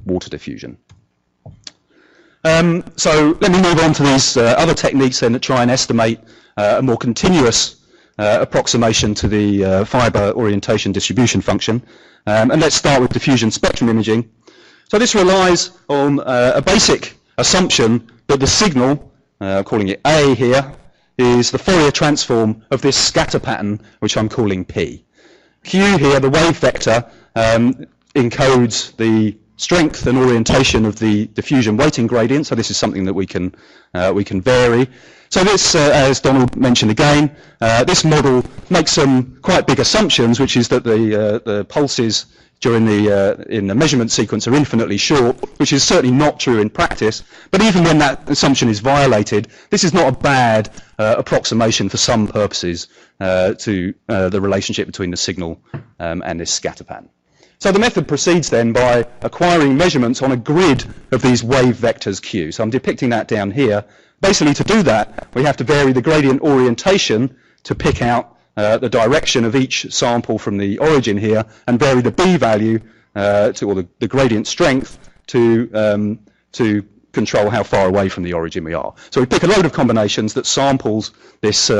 water diffusion. So let me move on to these other techniques then that try and estimate a more continuous approximation to the fibre orientation distribution function. And let's start with diffusion spectrum imaging. So this relies on a basic assumption that the signal, calling it A here, is the Fourier transform of this scatter pattern, which I'm calling P. Q here, the wave vector, encodes the strength and orientation of the diffusion weighting gradient, so this is something that we can vary. So this, as Donald mentioned again, this model makes some quite big assumptions, which is that the pulses during in the measurement sequence are infinitely short, which is certainly not true in practice. But even when that assumption is violated, this is not a bad approximation for some purposes to the relationship between the signal and this scatter pattern. So the method proceeds then by acquiring measurements on a grid of these wave vectors Q. So I'm depicting that down here. Basically, to do that, we have to vary the gradient orientation to pick out the direction of each sample from the origin here, and vary the B value or the gradient strength to control how far away from the origin we are. So we pick a load of combinations that samples this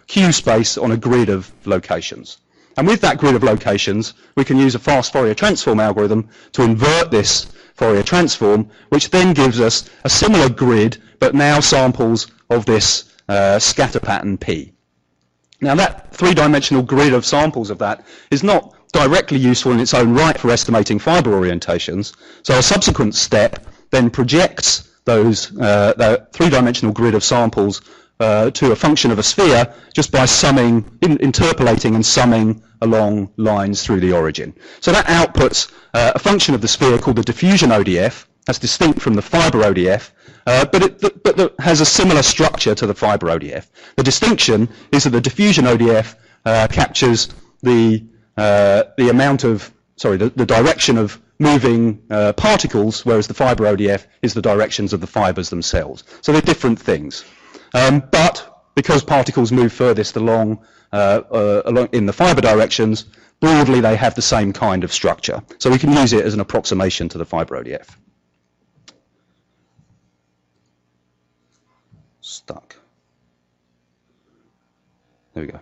Q space on a grid of locations. And with that grid of locations, we can use a fast Fourier transform algorithm to invert this Fourier transform, which then gives us a similar grid, but now samples of this scatter pattern P. Now that three-dimensional grid of samples of that is not directly useful in its own right for estimating fibre orientations, so a subsequent step then projects those that three-dimensional grid of samples to a function of a sphere just by summing, interpolating and summing along lines through the origin. So that outputs a function of the sphere called the diffusion ODF, that's distinct from the fibre ODF, but that has a similar structure to the fibre ODF. The distinction is that the diffusion ODF captures the amount of, the direction of moving particles, whereas the fibre ODF is the directions of the fibres themselves. So they're different things. But because particles move furthest along in the fibre directions, broadly they have the same kind of structure. So we can use it as an approximation to the fibre ODF. Stuck. There we go.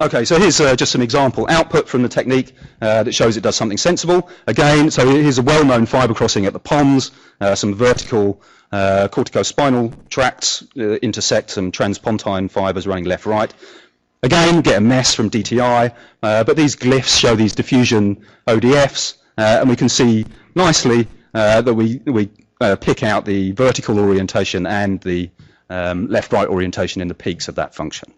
Okay, so here's just some example output from the technique that shows it does something sensible. Again, so here's a well-known fibre crossing at the pons, some vertical corticospinal tracts intersect some transpontine fibres running left-right. Again, get a mess from DTI, but these glyphs show these diffusion ODFs, and we can see nicely that we pick out the vertical orientation and the left-right orientation in the peaks of that function.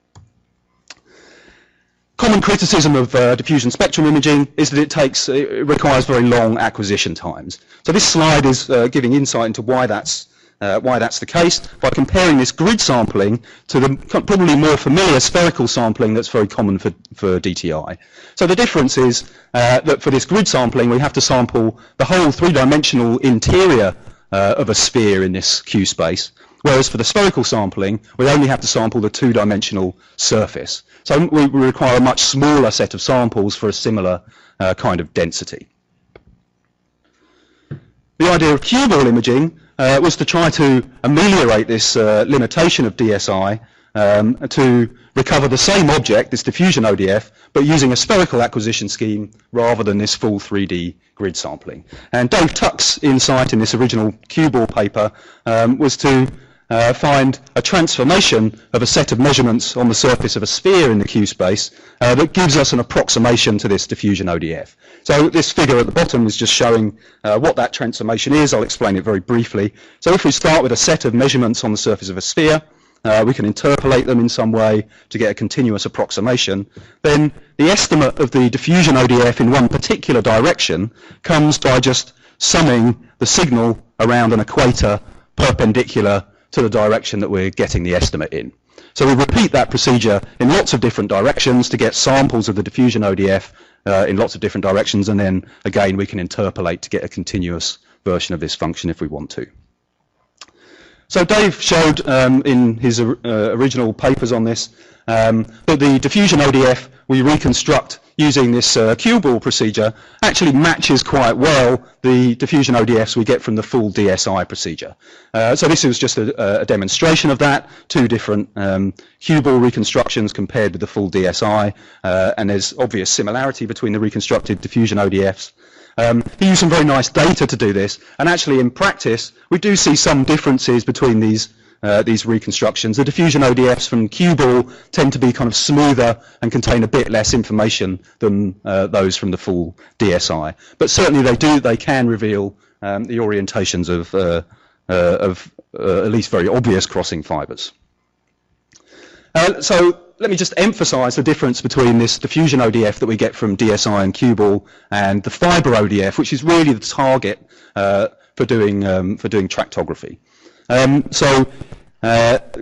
Common criticism of diffusion spectrum imaging is that it requires very long acquisition times. So this slide is giving insight into why that's the case by comparing this grid sampling to the probably more familiar spherical sampling that's very common for DTI. So the difference is that for this grid sampling we have to sample the whole three-dimensional interior of a sphere in this Q space, whereas for the spherical sampling we only have to sample the two-dimensional surface. So we require a much smaller set of samples for a similar kind of density. The idea of cue ball imaging was to try to ameliorate this limitation of DSI to recover the same object, this diffusion ODF, but using a spherical acquisition scheme rather than this full 3D grid sampling. And Dave Tuck's insight in this original cue ball paper was to find a transformation of a set of measurements on the surface of a sphere in the Q space that gives us an approximation to this diffusion ODF. So this figure at the bottom is just showing what that transformation is. I'll explain it very briefly. So if we start with a set of measurements on the surface of a sphere, we can interpolate them in some way to get a continuous approximation. Then the estimate of the diffusion ODF in one particular direction comes by just summing the signal around an equator perpendicular to the direction that we're getting the estimate in. So we repeat that procedure in lots of different directions to get samples of the diffusion ODF in lots of different directions, and then again we can interpolate to get a continuous version of this function if we want to. So Dave showed in his original papers on this that the diffusion ODF we reconstruct using this cue ball procedure actually matches quite well the diffusion ODFs we get from the full DSI procedure. So this is just a demonstration of that, two different cue ball reconstructions compared with the full DSI, and there's obvious similarity between the reconstructed diffusion ODFs. He used some very nice data to do this, and actually in practice we do see some differences between these reconstructions. The diffusion ODFs from cue ball tend to be kind of smoother and contain a bit less information than those from the full DSI. But certainly they can reveal the orientations of at least very obvious crossing fibres. So let me just emphasize the difference between this diffusion ODF that we get from DSI and cue ball and the fibre ODF, which is really the target for doing tractography.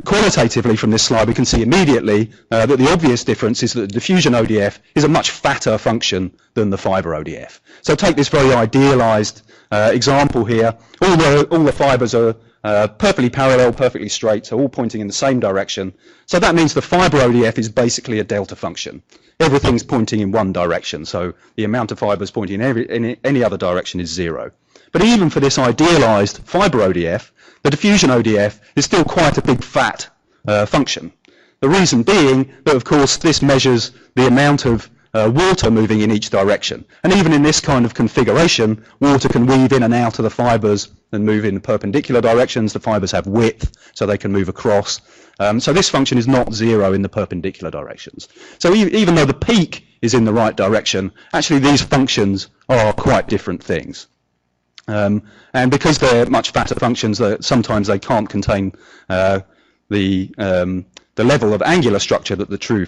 Qualitatively from this slide we can see immediately that the obvious difference is that the diffusion ODF is a much fatter function than the fibre ODF. So take this very idealized example here. All the fibres are perfectly parallel, perfectly straight, so all pointing in the same direction. So that means the fibre ODF is basically a delta function. Everything's pointing in one direction, so the amount of fibres pointing in any other direction is 0. But even for this idealized fibre ODF, the diffusion ODF is still quite a big fat function. The reason being that, of course, this measures the amount of water moving in each direction. And even in this kind of configuration, water can weave in and out of the fibres and move in perpendicular directions. The fibres have width, so they can move across. So this function is not 0 in the perpendicular directions. So even though the peak is in the right direction, actually these functions are quite different things. And because they're much fatter functions, sometimes they can't contain the level of angular structure that the true